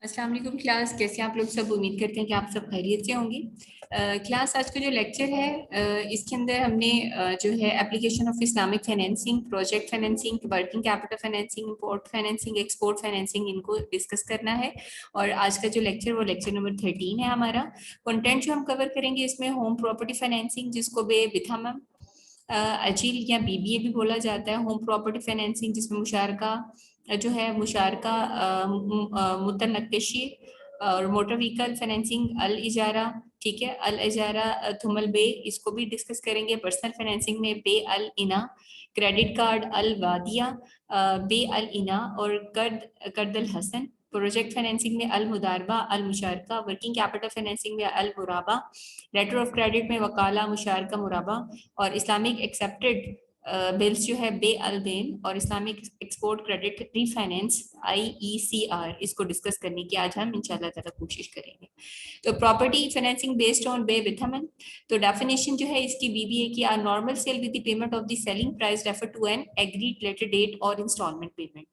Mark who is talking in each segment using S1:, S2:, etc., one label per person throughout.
S1: अस्सलाम वालेकुम क्लास, कैसे आप लोग सब। उम्मीद करते हैं कि आप सब खैरियत से होंगे। क्लास आज का जो लेक्चर है इसके अंदर हमने जो है application of Islamic financing, project financing, working capital financing, import financing, export financing, इनको डिस्कस करना है। और आज का जो लेक्चर वो लेक्चर नंबर 13 है हमारा। कंटेंट जो हम कवर करेंगे इसमें होम प्रॉपर्टी फाइनेंसिंग, जिसको बे बिथम अजील या बीबीए भी बोला जाता है। होम प्रॉपर्टी फाइनेंसिंग जिसमें मुशारका जो है मुशारका मुतनक्किशी और मोटर व्हीकल फाइनेंसिंग अल इजारा, ठीक है, अल इजारा थुमल बे, इसको भी डिस्कस करेंगे। पर्सनल फाइनेंसिंग में बे अल इना, क्रेडिट कार्ड अल वादिया, बे अल इना और कर्द अल हसन। प्रोजेक्ट फाइनेंसिंग में अल मुदारबा अल मुशारका, वर्किंग कैपिटल फाइनेंसिंग में अल मुराबा, लेटर ऑफ क्रेडिट में वकाला मुशारका मुराबा, और इस्लामिक एक्सेप्टेड बिल्स जो है बे अल देन, और Islamic export credit refinance IECR, इसको डिस्कस करने की आज हम इंशाल्लाह ताला कोशिश करेंगे। तो प्रॉपर्टी फाइनेंसिंग बेस्ड ऑन बे विथमन, तो डेफिनेशन जो है इसकी BBA की, are normal sale with the payment of the selling price refer to an agreed later date और इंस्टॉलमेंट पेमेंट।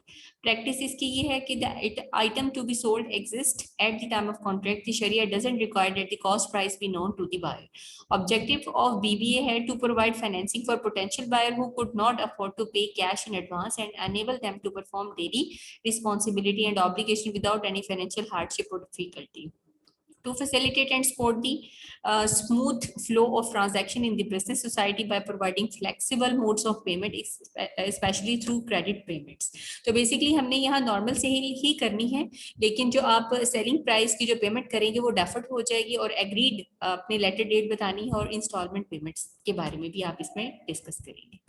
S1: प्रैक्टिस इसकी ये है कि the item to be sold exist at the time of contract, the शरिया doesn't require that the cost price be known to the buyer. Objective of BBA है to provide financing for potential buyer who could not afford to pay cash in advance and enable them to perform daily responsibility and obligation without any financial hardship or difficulty. To facilitate and support the smooth flow of transaction in the business society by providing flexible modes of payment, especially through credit payments. तो basically हमने यहाँ normal से ही करनी है, लेकिन जो आप selling price की जो पेमेंट करेंगे वो डेफर्ड हो जाएगी, और एग्रीड अपने लेटर डेट बतानी है, और इंस्टॉलमेंट पेमेंट्स के बारे में भी आप इसमें डिस्कस करेंगे।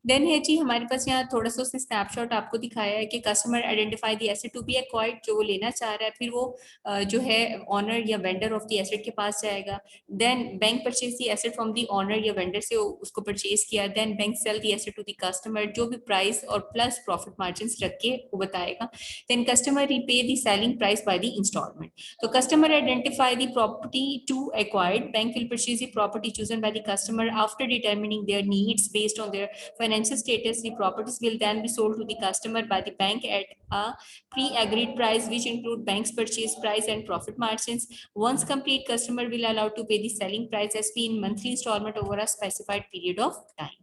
S1: देन है जी हमारे पास यहाँ थोड़ा सा उसने स्नैपशॉट आपको दिखाया है कि customer identify the asset to be acquired, जो वो लेना चाह रहा है, फिर वो जो है ऑनर या वेंडर ऑफ द एसेट के पास जाएगा। Then bank purchase the asset from the owner या वेंडर से उसको परचेज किया। Then bank sell the asset to the customer, जो भी प्राइस और प्लस प्रॉफिट मार्जिन रख के वो बताएगा। Then customer repay the selling price by the installment. तो customer identify the property to acquired, bank will purchase the property chosen by the customer after determining their needs based on their financial status. The properties will then be sold to the customer by the bank at a pre-agreed price, which include bank's purchase price and profit margins. Once complete, customer will allow to pay the selling price as in monthly installment over a specified period of time.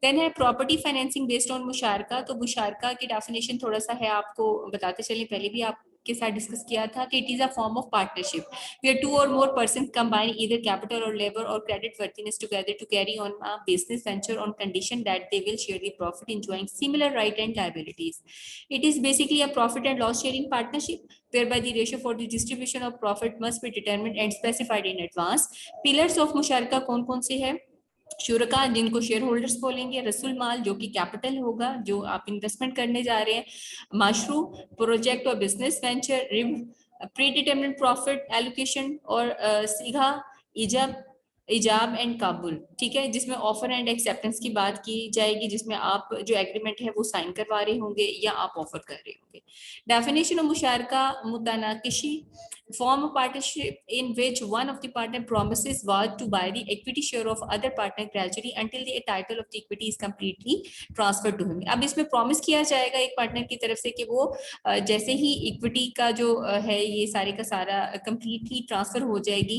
S1: Then है property financing based on मुशारका। तो मुशारका की definition थोड़ा सा है, आपको बताते चले, पहले भी आपके साथ डिस्कस किया था कि it is a form of partnership where two or more person combine either capital or labour or credit worthiness together to carry on a business venture on condition that they will share the profit enjoying similar right and liabilities. It is basically a profit and loss sharing partnership whereby the ratio for the distribution of profit must be determined and specified in advance. Pillars of मुशारका कौन कौन से है? शुरका, जिनको share holders बोलेंगे। रसूल माल, जो कि capital होगा जो आप इन्वेस्टमेंट करने जा रहे हैं। माशरू, प्रोजेक्ट और बिजनेस वेंचर। रिब, प्री डिटरमिनेड प्रॉफिट एलोकेशन। और सीधा, इजब, इजाब एंड काबुल, ठीक है, जिसमें ऑफर एंड एक्सेप्टेंस की बात की जाएगी, जिसमें आप जो एग्रीमेंट है वो साइन करवा रहे होंगे या आप ऑफर कर रहे होंगे। डेफिनेशन ऑफ मुशारका मुतनाकिशी, form a partnership in which one of the partner promises was to buy the equity share of other partner gradually until the title of the equity is completely transferred to him. अब इसमें promise किया जाएगा एक partner की तरफ से कि वो जैसे ही इक्विटी का जो है ये सारे का सारा कंप्लीटली ट्रांसफर हो जाएगी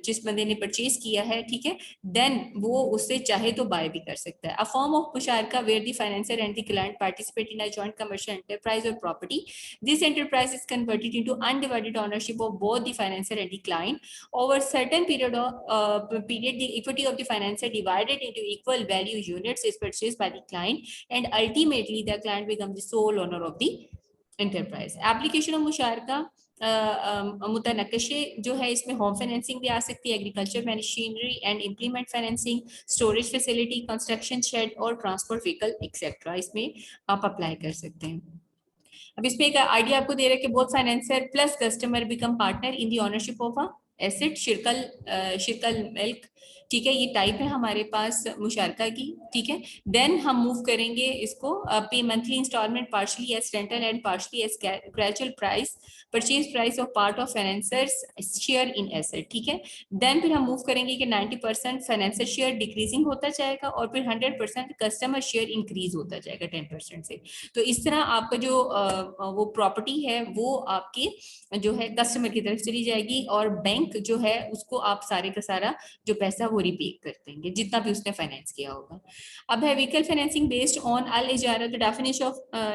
S1: जिस बंदे ने परचेज किया है, ठीक है, देन वो उससे चाहे तो बाय भी कर सकता है। अ फॉर्म ऑफ मुशारका where the financer and the client participate in a joint commercial enterprise or property. This enterprise is converted into undivided ownership of both the financier and the client. Over a certain period, the equity of the financier divided into equal value units is purchased by the client, and ultimately the client becomes the sole owner of the enterprise. Application of मुशारका मुतनक्किशे जो है, इसमें home financing भी आ सकती है, agriculture machinery and implement financing, storage facility, construction shed और ट्रांसपोर्ट व्हीकल एक्सेट्रा, इसमें आप अप्लाई कर सकते हैं। अब इसमें एक आइडिया आपको दे रहा है कि both financer plus customer become partner in the ownership of a asset, शिरकल मिल्क ठीक है, ये टाइप है हमारे पास मुशारका की, ठीक है। देन हम मूव करेंगे इसको पे monthly instalment partially as rental and partially as gradual price purchase price of part of financers share in asset, ठीक है। देन फिर हम मूव करेंगे कि 90% फाइनेंसर शेयर डिक्रीजिंग होता जाएगा और फिर 100% कस्टमर शेयर इंक्रीज होता जाएगा 10% से। तो इस तरह आपका जो वो प्रॉपर्टी है वो आपके जो है कस्टमर की तरफ चली जाएगी और बैंक जो है उसको आप सारे का सारा जो पैसा वो रिपे कर देंगे जितना भी उसने फाइनेंस किया होगा। अब है व्हीकल फाइनेंसिंग बेस्ड ऑन अल इजारा। तो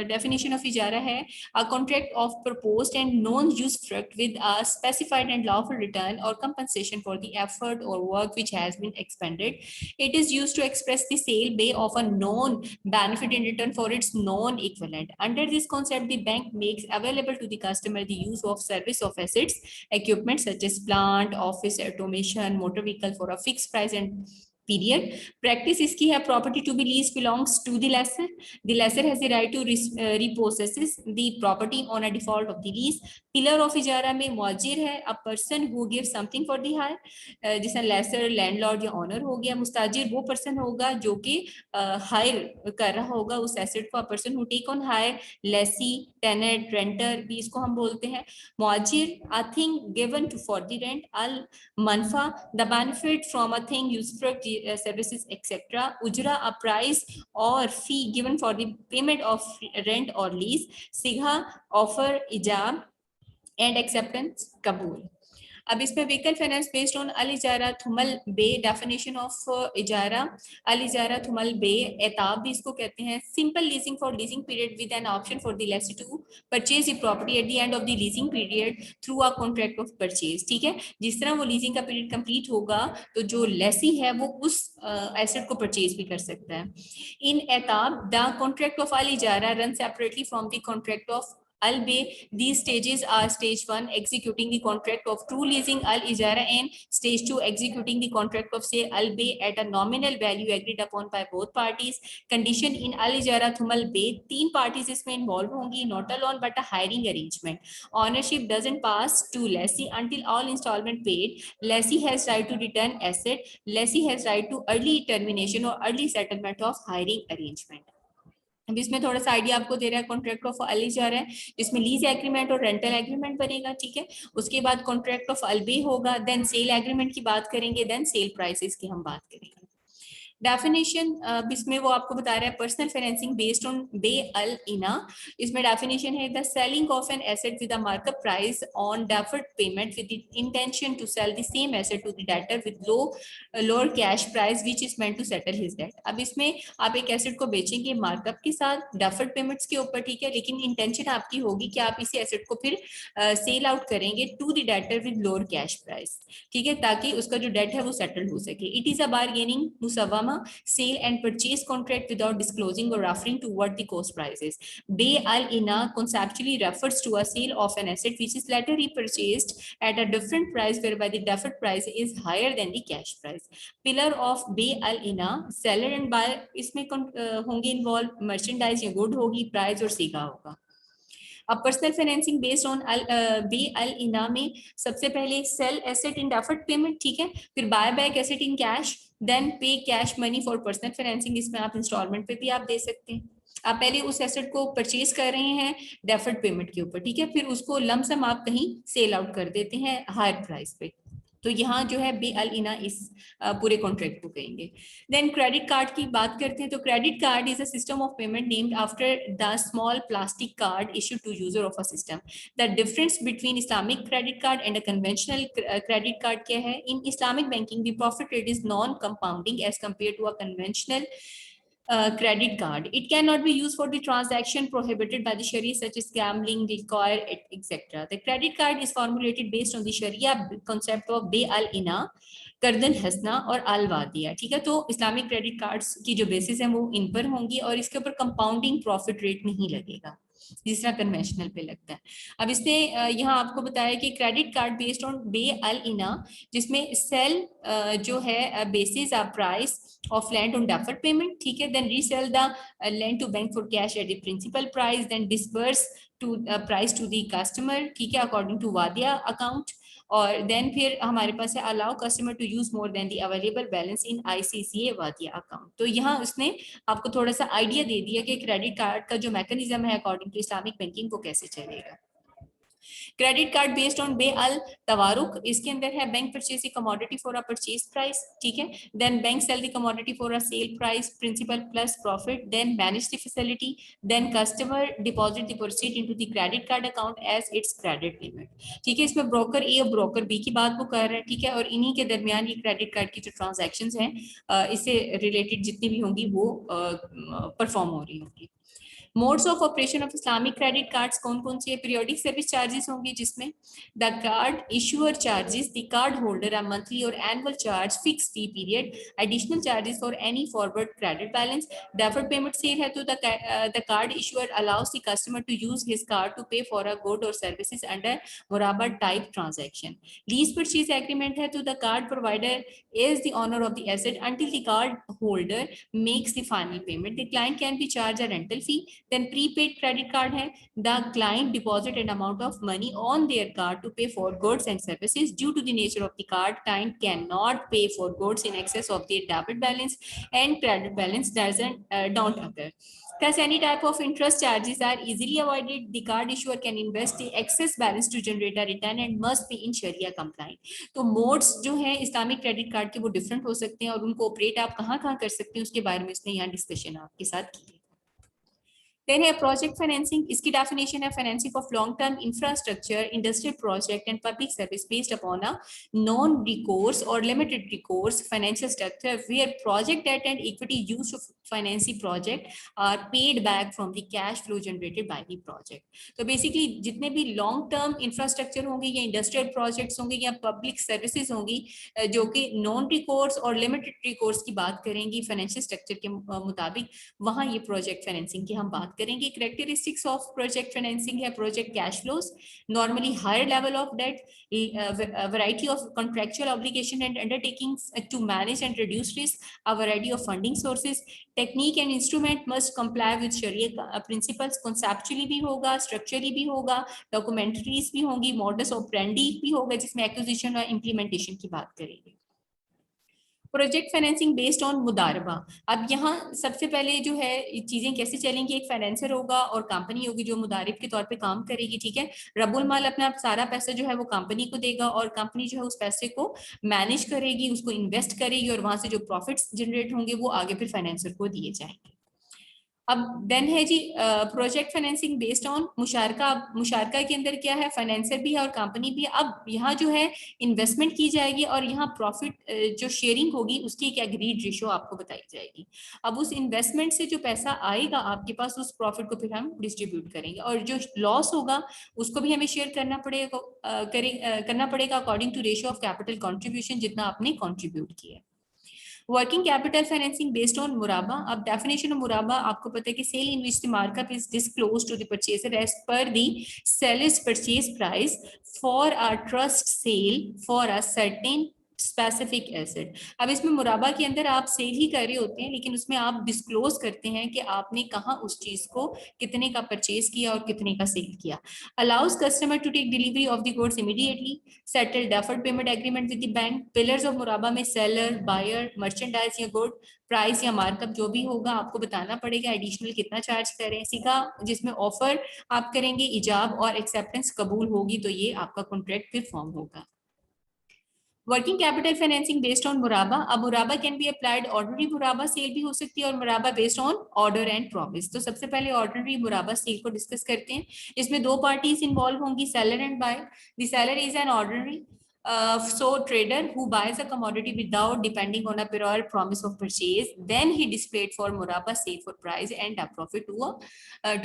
S1: डेफिनेशन ऑफ इजारा है a contract of proposed and non-usufruct with a specified and lawful return or compensation for the effort or work which has been expended. It is used to express the sale by of a known benefit in return for its non-equivalent. Under this concept, the bank makes available to the customer the use of service of assets, equipment such as plant, office, automation, motor vehicle for a fixed price and period. Practice इसकी है property to be leased belongs to the lessor. The lessor has the right to repossesses the property on a default of the lease. Pillar of इजारा में मुआजिर है a person who gives something for the hire. जिसमें laser landlord या honour हो गया। मुस्ताजिर वो person होगा जो कि हायर कर रहा होगा उस एसेट को, person who take on hire, lessee, tenant, renter भी इसको हम बोलते हैं। मुआजिर a thing given to for the rent, al manfa the benefit from a thing used for services etc. ujra a price or fee given for the payment of rent or lease. sigha offer, ijab and acceptance, kabul. अब इसमें vehicle finance based on अल इजारा थुमल बे। Definition of इजारा अल इजारा थुमल बे, एताब भी इसको कहते हैं, simple leasing for leasing period with an option for the lessee to purchase the property at the end of the leasing period through a contract of purchase, ठीक है। जिस तरह वो लीजिंग का पीरियड कंप्लीट होगा तो जो लेसी है वो उस एसेट को परचेज भी कर सकता है। इन एताब द कॉन्ट्रैक्ट ऑफ अल इजारा run separately from the contract of Al Bay. These stages are stage 1 executing the contract of true leasing Al Ijara and stage 2 executing the contract of say Al Bay at a nominal value agreed upon by both parties. Condition in Al Ijara Thumal Bay, 3 parties इसमें involved होंगी, not a loan but a hiring arrangement. Ownership doesn't pass to lessee until all installment paid. Lessee has right to return asset. Lessee has right to early termination or early settlement of hiring arrangement. अब इसमें थोड़ा सा idea आपको दे रहा है contract of अल इजारा है जिसमें लीज एग्रीमेंट और रेंटल एग्रीमेंट बनेगा, ठीक है। उसके बाद कॉन्ट्रैक्ट ऑफ अल बे होगा, देन सेल एग्रीमेंट की बात करेंगे, देन सेल प्राइसेस की हम बात करेंगे। डेफिनेशन इसमें वो आपको बता रहा है पर्सनल फाइनेंसिंग बेस्ड ऑन बे अल इना। इसमें डेफिनेशन है the selling of an asset with a markup price on deferred payment with the intention to sell the same asset to the debtor with lower cash price which is meant to settle his debt. अब इसमें आप एक asset को बेचेंगे markup के साथ deferred payments के ऊपर, ठीक है, लेकिन इंटेंशन आपकी होगी कि आप इसी एसेट को फिर सेल आउट करेंगे to the debtor with lower cash price, ठीक है, ताकि उसका जो डेट है वो सेटल हो सके। इट इज अ बारगेनिंग मुसव्वमा sale and purchase contract without disclosing or referring to what the cost price is. Bay al-ina conceptually refers to a sale of an asset which is later repurchased at a different price whereby the deferred price is higher than the cash price. Pillar of Bay al-ina, seller and buyer इसमें होंगे involve, merchandise या good होगी, price और सीगा होगा। अब personal financing based on बे अल इना में सबसे पहले sale asset in deferred payment, ठीक है, फिर buy back asset in cash, then pay cash money for personal financing. इसमें आप इंस्टॉलमेंट पे भी आप दे सकते हैं। आप पहले उस एसेट को परचेज कर रहे हैं डेफर्ड पेमेंट के ऊपर, ठीक है, फिर उसको लमसम आप कहीं सेल आउट कर देते हैं हायर प्राइस पे, तो यहाँ जो है बे अल इना इस पूरे कॉन्ट्रैक्ट को कहेंगे। देन क्रेडिट कार्ड की बात करते हैं, तो credit card is a system of payment named after the small plastic card issued to user of a system. The difference between Islamic credit card and a conventional credit card क्या है? In Islamic banking the profit rate is non compounding as compare to a conventional credit card. It cannot be used for the transaction prohibited by the Sharia such as gambling, liquor, etc. The credit card is formulated based on the Sharia concept of Bay al-Ina, Kardan हसना और अल वादिया, ठीक है। तो Islamic credit cards की जो basis है वो इन पर होंगी और इसके ऊपर कंपाउंडिंग प्रॉफिट रेट नहीं लगेगा। जिस तरह कन्वेंशनल पे लगता है। अब इसने यहाँ आपको बताया कि क्रेडिट कार्ड बेस्ड ऑन बे अल इना, जिसमें सेल जो है basis a price of land on deferred payment, ठीक है, then resell the land to bank for cash at the principal price, then disburse to price to the customer, ठीक है, according to वादिया account, और then फिर हमारे पास है allow customer to use more than the available balance in ICCA वादिया account. तो यहाँ उसने आपको थोड़ा सा आइडिया दे दिया कि क्रेडिट कार्ड का जो मैकेनिज्म है अकॉर्डिंग टू इस्लामिक बैंकिंग वो कैसे चलेगा। क्रेडिट कार्ड बेस्ड ऑन बे अल तवारुक, इसके अंदर है bank purchase the commodity for a purchase price, ठीक है, then bank sell the commodity for a sale price, principal plus profit, then manage the facility, then customer deposit the proceed into the credit card account as its credit limit, ठीक है। इसमें broker ए और broker B की बात वो कर रहे हैं, ठीक है, और इन्हीं के दरमियान ये क्रेडिट कार्ड की जो ट्रांजैक्शंस हैं इससे रिलेटेड जितनी भी होंगी वो परफॉर्म हो रही होंगी। Modes of operation of Islamic credit cards कौन कौन से? पीरियोडिक सर्विस चार्जेस होंगे, जिसमें the card issuer charges the card holder a monthly or annual charge fix fee period, additional charges for any forward credit balance, deferred payment sale है तो the card issuer allows the customer to use his card to pay for a good or services under मुराबा type transaction, lease purchase agreement है तो the card provider is the owner of the asset until the card holder makes the final payment. The client can be charged a rental fee. Then prepaid credit card hai, the client deposit an amount of money on their card to pay for goods and services. Due to the nature of the card, client cannot pay for goods in excess of their debit balance and credit balance don't occur. Thus, any type of interest charges are easily avoided. The card issuer can invest the excess balance to generate a return and must be in Sharia compliant. तो modes जो है Islamic credit card के वो different हो सकते हैं और उनको ऑपरेट आप कहाँ कहाँ कर सकते हैं उसके बारे में इसने यहाँ डिस्कशन आपके साथ की है। Then है प्रोजेक्ट फाइनेंसिंग, इसकी डेफिनेशन है financing of long term infrastructure industrial project and public service based upon a non recourse or limited recourse financial structure where project debt and equity used to finance the project are paid back from the cash flow generated by the project. तो basically जितने भी long term infrastructure होंगे या industrial projects होंगे या public services होंगी जो कि non recourse or limited recourse की बात करेंगी फाइनेंशियल स्ट्रक्चर के मुताबिक, वहां ये प्रोजेक्ट फाइनेंसिंग की हम बात करेंगे। कैरेक्टरिस्टिक्स ऑफ प्रोजेक्ट फाइनेंसिंग है project cash flows, normally higher level of debt, variety of contractual obligation and undertakings to manage and reduce risk, a variety of funding sources, technique and instrument must comply with शरिया principles, conceptually भी होगा, structurally भी होगा, documentaries भी होंगी, modus operandi भी होगा जिसमें एक्विजिशन और इम्प्लीमेंटेशन की बात करेंगे। प्रोजेक्ट फाइनेंसिंग बेस्ड ऑन मुदारबा, अब यहाँ सबसे पहले जो है चीजें कैसे चलेंगी, एक फाइनेंसर होगा और कंपनी होगी जो मुदारिब के तौर पे काम करेगी, ठीक है, रब्बुल माल अपना सारा पैसा जो है वो कंपनी को देगा और कंपनी जो है उस पैसे को मैनेज करेगी, उसको इन्वेस्ट करेगी और वहां से जो प्रॉफिट्स जनरेट होंगे वो आगे फिर फाइनेंसर को दिए जाएंगे। अब देन है जी प्रोजेक्ट फाइनेंसिंग बेस्ड ऑन मुशारका। मुशारका के अंदर क्या है, फाइनेंसर भी है और कंपनी भी है। अब यहाँ जो है इन्वेस्टमेंट की जाएगी और यहाँ प्रॉफिट जो शेयरिंग होगी उसकी एक एग्रीड रेशो आपको बताई जाएगी। अब उस इन्वेस्टमेंट से जो पैसा आएगा आपके पास उस प्रॉफिट को फिर हम डिस्ट्रीब्यूट करेंगे और जो लॉस होगा उसको भी हमें शेयर करना पड़ेगा according to ratio of capital contribution जितना आपने कॉन्ट्रीब्यूट किया। Working capital financing based on मुराबा। अब डेफिनेशन ऑफ मुराबा आपको पता है कि sale in which the markup is disclosed to the purchaser as per the seller's purchase price for a trust sale for a certain specific asset. अब इसमें मुराबा के अंदर आप सेल ही कर रहे होते हैं लेकिन उसमें आप डिस्क्लोज करते हैं कि आपने कहाँ उस चीज को कितने का परचेज किया और कितने का सेल किया। Allows customer to take delivery of the goods immediately, settle deferred payment agreement with the bank. Pillars of मुराबा में सेलर, बायर, मर्चेंडाइज या गुड प्राइस या मार्कअप जो भी होगा आपको बताना पड़ेगा एडिशनल कितना चार्ज करें। सीधा जिसमें ऑफर आप करेंगे, इजाब और एक्सेप्टेंस कबूल होगी तो ये आपका कॉन्ट्रैक्ट फिर फॉर्म होगा। Working capital financing based on मुराबा। अब मुराबा कैन बी अप्लाइड, ऑर्डिनरी मुराबा सेल भी हो सकती है और मुराबा based on order and promise. तो सबसे पहले ऑर्डिनरी मुराबा सेल को डिस्कस करते हैं। इसमें दो पार्टीज इन्वॉल्व होंगी, seller and buyer. The seller is an ordinary So trader who buys a commodity without depending on a prior promise of purchase, then he displayed for muraba say for price and a profit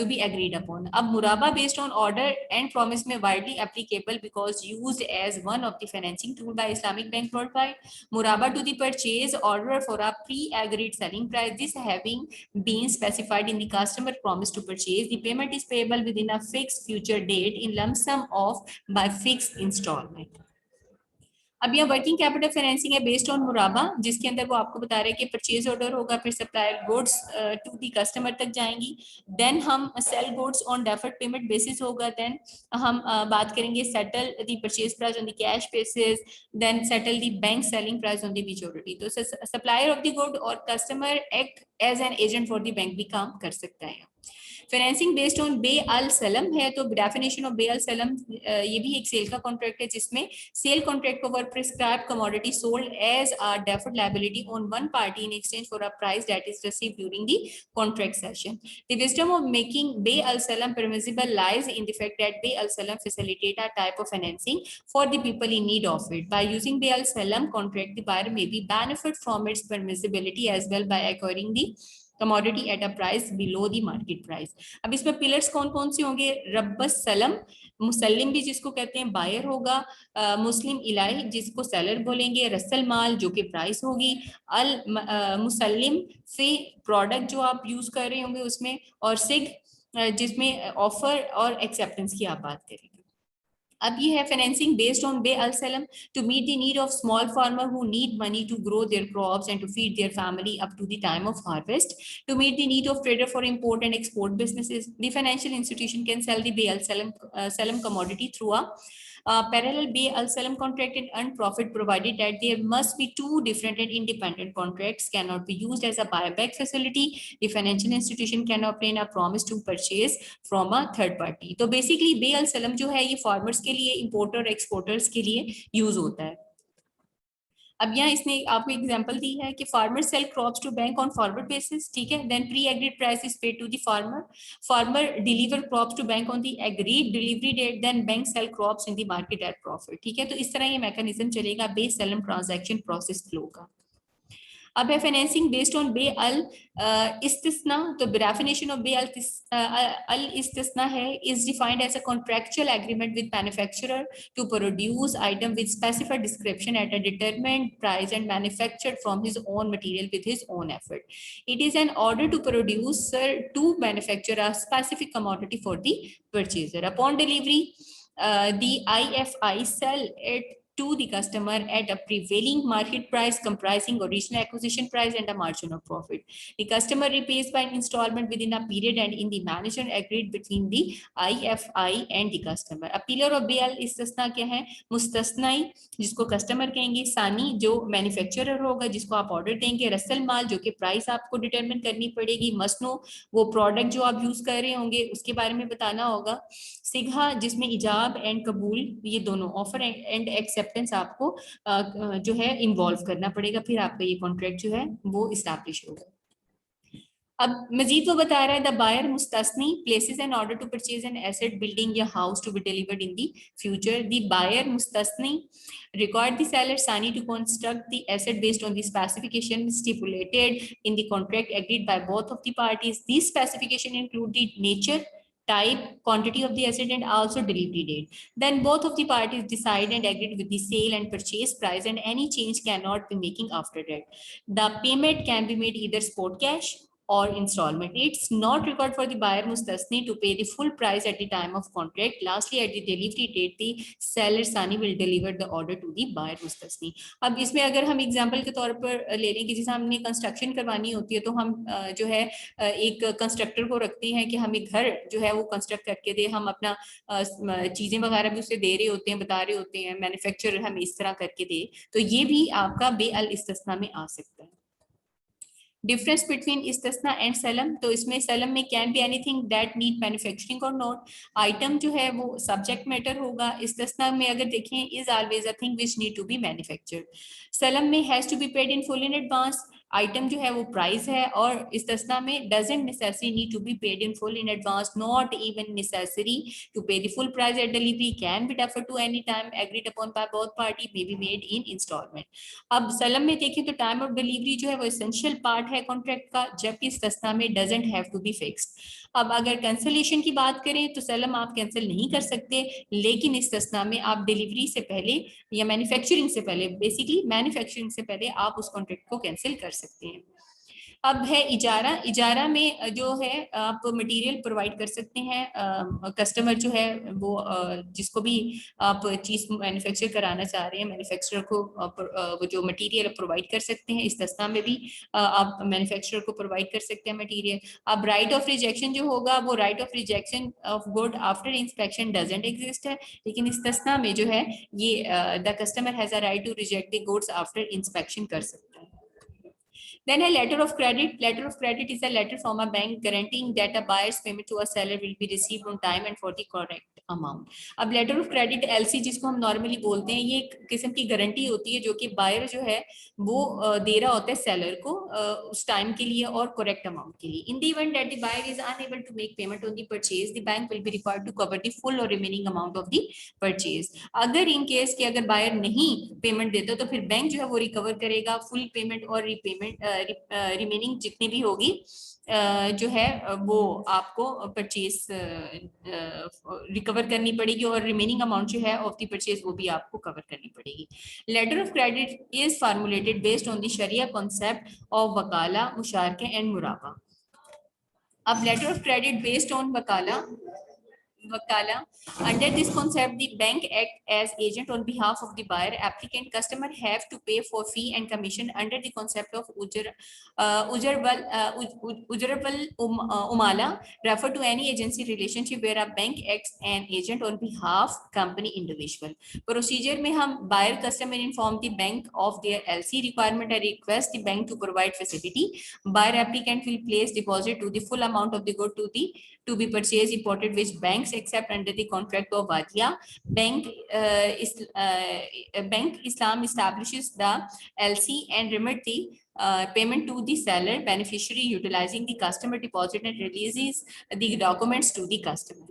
S1: to be agreed upon. अब muraba based on order and promise में widely applicable because used as one of the financing tool by Islamic bank worldwide. Muraba to the purchase order for a pre-agreed selling price. This having been specified in the customer promise to purchase, the payment is payable within a fixed future date in lump sum of by fixed installment. अब यह working capital financing है based on मुराबा, जिसके अंदर वो आपको बता रहे हैं कि परचेज ऑर्डर होगा, फिर supplier goods to the customer तक जाएंगी, देन हम sell goods on deferred payment basis होगा, देन हम बात करेंगे settle the purchase price on the cash basis, then settle the bank selling price on the maturity. तो सप्लायर ऑफ द गुड और customer act as an agent for the bank भी काम कर सकता है. फाइनेंसिंग बेस्ड ऑन बे अल सलम है, तो डेफिनेशन ऑफ बे अल सलम ये भी एक सेल का कॉन्ट्रैक्ट है जिसमें sale contract cover prescribe commodity sold as a deferred liability on one party in exchange for a price that is received during the contract session. The wisdom of making बे अल सलम permissible lies in the fact that Bay Al Salam facilitate a type of financing for the people in need of it. By using Bay Al Salam contract, the buyer may be benefit from its permissibility as well by acquiring the commodity eight a price below the market price. अब इसमें pillars कौन कौन से होंगे? रब्बस सलम, मुसल्लिम भी जिसको कहते हैं बायर होगा, मुस्लिम इलाही जिसको सेलर बोलेंगे, रसल माल जो कि प्राइस होगी, अल मुसल्लिम फी प्रोडक्ट जो आप यूज कर रहे होंगे उसमें, और सिग जिसमें ऑफर और एक्सेप्टेंस की आप बात करेंगे. अब ये है फाइनेंसिंग बेस्ड ऑन बे अल सलम to meet the need of small farmer who need money to grow their crops and to feed their family up to the time of harvest, to meet the need of trader for import and export businesses. The financial institution can sell the बे अल सलम commodity through a parallel Bay Al Salam contract and earn profit, provided that there must be two different and independent contracts, cannot be used as a buyback facility. The financial institution can obtain a promise to purchase from a third party. तो basically Bay Al Salam जो है ये farmers के लिए, importer और exporters के लिए use होता है. अब यहाँ इसने आपको एग्जांपल दी है कि farmer sell crops to bank on forward basis, ठीक है, then pre agreed price is paid to the farmer, farmer deliver crops to bank on the agreed delivery date, then bank sell crops in the market at profit. ठीक है, तो इस तरह ये mechanism चलेगा बे सलम ट्रांजैक्शन प्रोसेस फ्लो का. अब है फाइनेंसिंग बेस्ड ऑन बे अल इस्तिस्ना. तो डेफिनेशन ऑफ बे अल इस्तिस्ना है is defined as a contractual agreement with manufacturer to produce item with specified description at a determined price and manufactured from his own material with his own effort. It is an order to producer to manufacture a specific commodity for the purchaser. Upon delivery the IFI sell it to the customer at a prevailing market price comprising original acquisition price and a margin of profit. The customer repays by installment within a period and in the manner agreed between the IFI and the customer. A pillar of BL इस्तिस्ना क्या है? मुस्तस्नाई जिसको customer कहेंगे, सानी जो manufacturer होगा जिसको आप order देंगे, रसल माल जो कि प्राइस आपको डिटरमिन करनी पड़ेगी, मसनो वो प्रोडक्ट जो आप यूज कर रहे होंगे उसके बारे में बताना होगा, सिगहा जिसमें इजाब एंड कबूल ये दोनों ऑफर एंड एक्सेप्टेंस आपको जो है इन्वॉल्व करना पड़ेगा, फिर आपका ये कॉन्ट्रैक्ट जो है वो इस्टेब्लिश होगा. अब मजीद वो बता रहा है द बायर मुस्तस्नी places an order to purchase an asset building या house to be delivered in the future. The buyer मुस्तस्नी required the seller Sani to construct the asset based on the specification stipulated in the contract agreed by both of the parties. These specifications include the nature, type, quantity of the asset and also delivery date. Then both of the parties decide and agreed with the sale and purchase price, and any change cannot be making after that. The payment can be made either spot cash or installment. It's not required for the buyer mustasni to pay the full price at the time of contract. Lastly, at the delivery date, the seller Sani will deliver the order to the buyer mustasni. अब इसमें अगर हम example के तौर पर ले लें कि जैसे हमने कंस्ट्रक्शन करवानी होती है तो हम जो है एक कंस्ट्रक्टर को रखते हैं कि हमें घर जो है वो कंस्ट्रक्ट करके दे, हम अपना चीजें वगैरह भी उसे दे रहे होते हैं, बता रहे होते हैं, मैन्युफैक्चरर हमें इस तरह करके दे, तो ये भी आपका बे अल इस्तिस्ना में आ सकता है. डिफरेंस बिटवीन इस्तिस्ना एंड सलम, तो इसमें सलम में can be anything that need manufacturing और नॉट, आइटम जो है वो सब्जेक्ट मैटर होगा. इस्तिस्ना में अगर देखें is always a thing which need to be manufactured. सलम में has to be paid in full in advance. Item जो है वो प्राइस है, और इस्तिस्ना में doesn't necessary need to be paid in full in advance, not even necessary to pay the full price at delivery, can be deferred to any time, agreed upon by both party, may be made in installment. अब सलम में देखें तो time of delivery जो है वो essential part है contract का, जबकि इस्तिस्ना में doesn't have to be fixed. अब अगर कैंसिलेशन की बात करें तो सलम आप कैंसिल नहीं कर सकते, लेकिन इस्तिस्ना में आप डिलीवरी से पहले या मैन्युफैक्चरिंग से पहले, बेसिकली मैन्युफैक्चरिंग से पहले आप उस कॉन्ट्रैक्ट को कैंसिल कर सकते हैं। अब है इजारा। इजारा में जो है आप मटेरियल प्रोवाइड कर सकते हैं, कस्टमर जो है वो जिसको भी आप चीज मैन्युफैक्चर कराना चाह रहे हैं, मैन्युफैक्चरर को वो जो मटेरियल प्रोवाइड कर सकते हैं। इस्तिस्ना में भी आप मैन्युफैक्चरर को प्रोवाइड कर सकते हैं मटेरियल। अब राइट ऑफ रिजेक्शन जो होगा वो right of rejection of good after inspection doesn't exist है, लेकिन इस्तिस्ना में जो है ये the customer has a right to reject the goods after inspection कर सकता है। Then a letter of credit. Letter of credit is a letter from a bank guaranteeing that a buyer's payment to a seller will be received on time and for the correct amount. अब letter of credit LC जिसको हम normally बोलते हैं, ये एक किस्म की guarantee होती है जो कि बायर जो है वो दे रहा होता है सेलर को उस टाइम के लिए और करेक्ट अमाउंट के लिए। In the event that the buyer is unable to make payment on the purchase, the bank will be required to cover the full or remaining amount of the purchase. अगर in case के अगर buyer नहीं payment देता तो फिर bank जो है वो रिकवर करेगा फुल पेमेंट और रीपेमेंट रिमेनिंग जितनी भी होगी जो है वो आपको परचेज रिकवर करनी पड़ेगी, और रिमेनिंग अमाउंट जो है ऑफ द परचेज वो भी आपको कवर करनी पड़ेगी। Letter of credit is formulated based on the शरिया कॉन्सेप्ट ऑफ वकाला, मुशारके एंड मुराबा। अब letter of credit based on वकाला, under this concept the bank act as agent on behalf of the buyer. Applicant customer have to pay for fee and commission under the concept of umala, refer to any agency relationship where a bank acts an agent on behalf company individual. Procedure में हम buyer customer inform the bank of their LC requirement and request the bank to provide facility. Buyer applicant will place deposit to the full amount of the good to be purchased imported which banks accept under the contract of Wadia. Bank Islam establishes the LC and remit the payment to the seller beneficiary utilizing the customer deposit and releases the documents to the customer.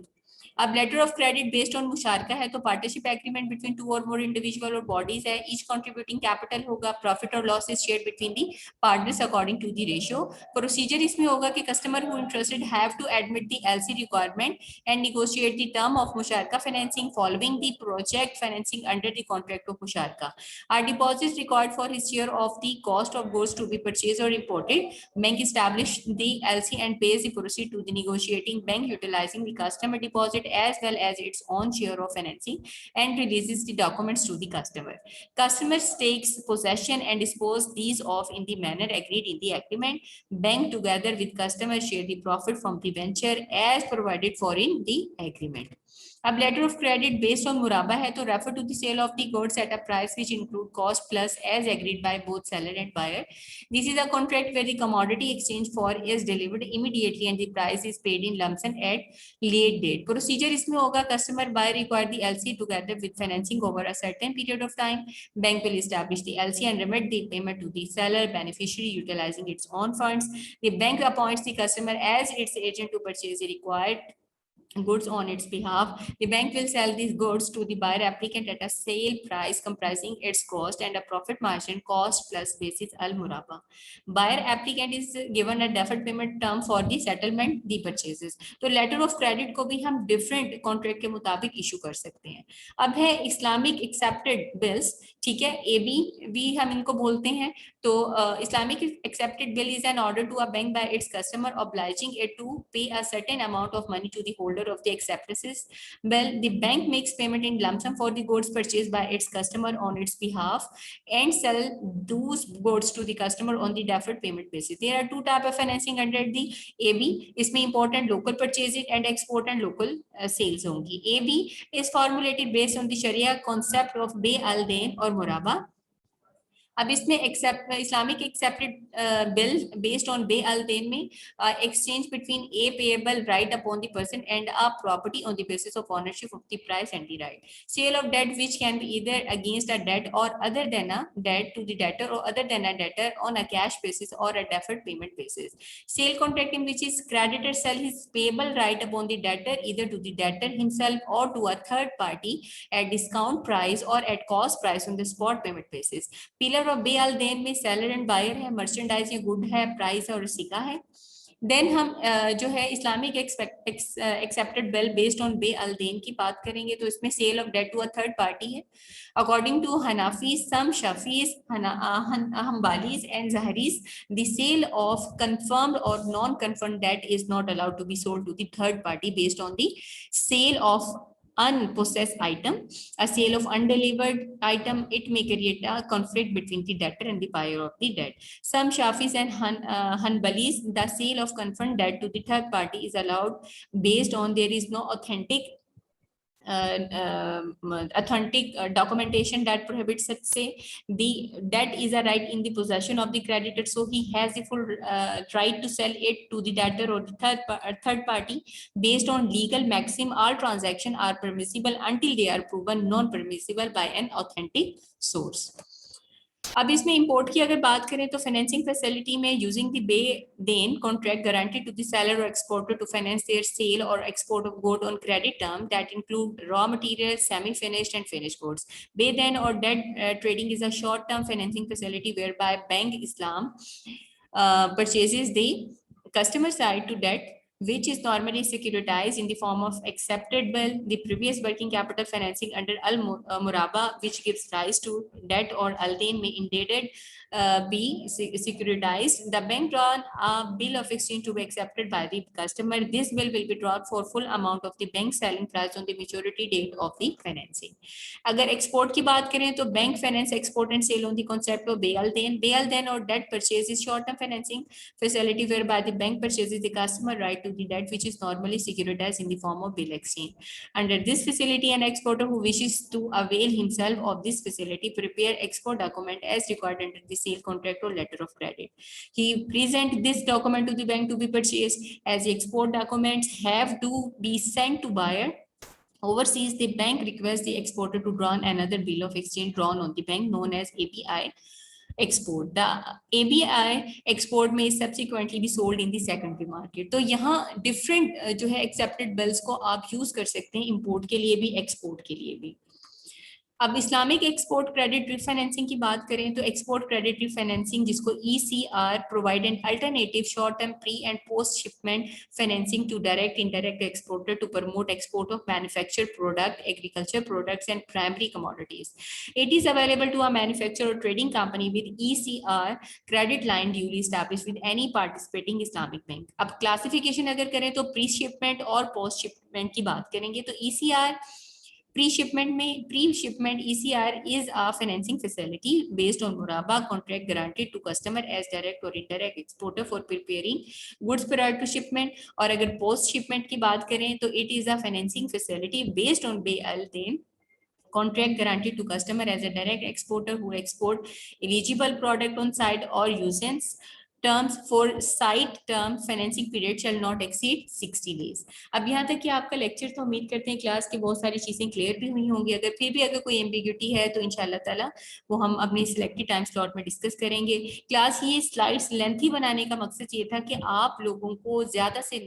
S1: अब letter of credit based on मुशारका है तो partnership agreement between two or more individual or bodies है, each contributing capital होगा, profit और loss is shared between the partners according to the ratio. Procedure इसमें होगा कि customer who interested have to admit the LC requirement and negotiate the term of मुशारका financing following the project financing under the contract of मुशारका। Are deposits required for his share of the cost of goods to be purchased or imported, bank establish the LC and pays the proceed to the negotiating bank utilizing the customer deposit as well as its own share of financing and releases the documents to the customer. Customer takes possession and dispose these off in the manner agreed in the agreement. Bank together with customer share the profit from the venture as provided for in the agreement. अब letter of credit based on मुराबा है तो refer to the sale of the goods at a price which include cost plus as agreed by both seller and buyer. This is a contract where the commodity exchange for is delivered immediately and the price is paid in lump sum at late date. Procedure इसमें होगा customer buyer require the LC together with financing over a certain period of time. Bank will establish the LC and remit the payment to the seller beneficiary utilizing its own funds. The bank appoints the customer as its agent to purchase the required goods on its behalf. The bank will sell these goods to the buyer applicant at a sale price comprising its cost and a profit margin cost plus basis al muraba. Buyer applicant is given a deferred payment term for the settlement the purchases. तो letter of credit को भी हम different contract के मुताबिक issue कर सकते हैं. अब है Islamic accepted bills, ठीक है, AB भी हम इनको बोलते हैं. तो Islamic accepted bill is an order to a bank by its customer obliging it to pay a certain amount of money to the holder of the acceptances. Well, the bank makes payment in lump sum for the goods purchased by its customer on its behalf and sell those goods to the customer on the deferred payment basis. There are two types of financing under the AB. इसमें important local purchasing and export and local sales होंगी. AB is formulated based on the Sharia concept of bay al dain और muraba. अब इसमें Islamic accepted bill based on बे अल देन में exchange between a payable right upon the person and a property on the basis of ownership of the price and the right. Sale of debt which can be either against a debt or other than a debt to the debtor or other than a debtor on a cash basis or a deferred payment basis. Sale contract in which is creditor sell his payable right upon the debtor either to the debtor himself or to a third party at discount price or at cost price on the spot payment basis. Pillar of बे अल देन में seller and buyer है, merchandise या good है, price और सिका है. देन हम जो है Islamic accepted bill based on बे अल देन की बात करेंगे तो इसमें sale of debt to a third party है. अकॉर्डिंग टू हनाफीज, सम शफीज, हम्बालीज एंड जहरीज, the sale of confirmed or non-confirmed debt is not allowed to be sold to the third party based on the sale of unpossessed item. A sale of undelivered item, it may create a conflict between the debtor and the buyer of the debt. Some Shafis and Hanbalis, the sale of confirmed debt to the third party is allowed based on there is no authentic documentation that prohibits such say. The debt is a right in the possession of the creditor, so he has the full right to sell it to the debtor or the third party based on legal maxim. All transactions are permissible until they are proven non permissible by an authentic source. अब इसमें import की अगर बात करें तो financing facility में using the बे देन contract guarantee to the seller or exporter to finance their sale or export of good on credit term that include raw material, semi finished and finished goods. बे देन or debt trading is a short term financing facility whereby bank इस्लाम purchases the customer side to debt which is normally securitized in the form of accepted bill, the previous working capital financing under al-muraba which gives rise to debt or al-dain may indebted be securitized. The bank drawn a bill of exchange to be accepted by the customer. This bill will be drawn for full amount of the bank selling price on the maturity date of the financing. अगर export की बात करें तो bank finance export and sale on the concept of बेल देन or debt purchase is short term financing facility whereby the bank purchases the customer right to the debt which is normally securitized in the form of bill exchange. Under this facility, an exporter who wishes to avail himself of this facility prepare export document as required under the sale contract or letter of credit. He present this document to the bank to be purchased. As the export documents have to be sent to buyer overseas, the bank requests the exporter to draw another bill of exchange drawn on the bank known as ABI export. The ABI export may subsequently be sold in the secondary market. तो यहाँ different जो है accepted bills को आप use कर सकते हैं import के लिए भी export के लिए भी. अब इस्लामिक एक्सपोर्ट क्रेडिट रिफाइनेंसिंग की बात करें तो एक्सपोर्ट क्रेडिट रिफाइनेंसिंग जिसको ECR provide an alternative short term pre and post shipment financing to direct indirect exporter to promote export of manufacture product, agriculture products and primary commodities. It is available to a manufacture और trading company with ECR credit line duly established with any participating Islamic bank. अब classification अगर करें तो pre shipment और post shipment की बात करेंगे तो ECR pre-shipment ECR is a financing facility based on muraba contract granted to customer as direct or indirect exporter for preparing goods prior to shipment. और अगर post shipment की बात करें तो it is a financing facility based on bay al dain contract guaranteed to customer as a direct exporter who export eligible product on site or usance terms for site term financing period shall not exceed 60 days. अब यहाँ तक कि आपका lecture तो उम्मीद करते हैं class की बहुत सारी चीजें क्लियर भी हुई होंगी. अगर फिर भी अगर कोई एम्बिग्यूटी है तो इंशाल्लाह ताला वो हम अपने सिलेक्टेड टाइम स्लॉट में डिस्कस करेंगे. क्लास ये स्लाइड्स लेंथी बनाने का मकसद ये था कि आप लोगों को ज्यादा से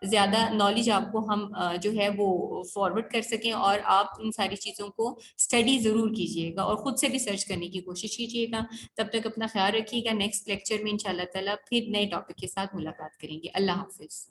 S1: ज्यादा नॉलेज आपको हम जो है वो फॉरवर्ड कर सकें और आप इन सारी चीजों को स्टडी जरूर कीजिएगा और खुद से भी सर्च करने की कोशिश कीजिएगा. तब तक अपना ख्याल रखिएगा. नेक्स्ट लेक्चर में इंशाल्लाह ताला फिर नए टॉपिक के साथ मुलाकात करेंगे. अल्लाह हाफिज.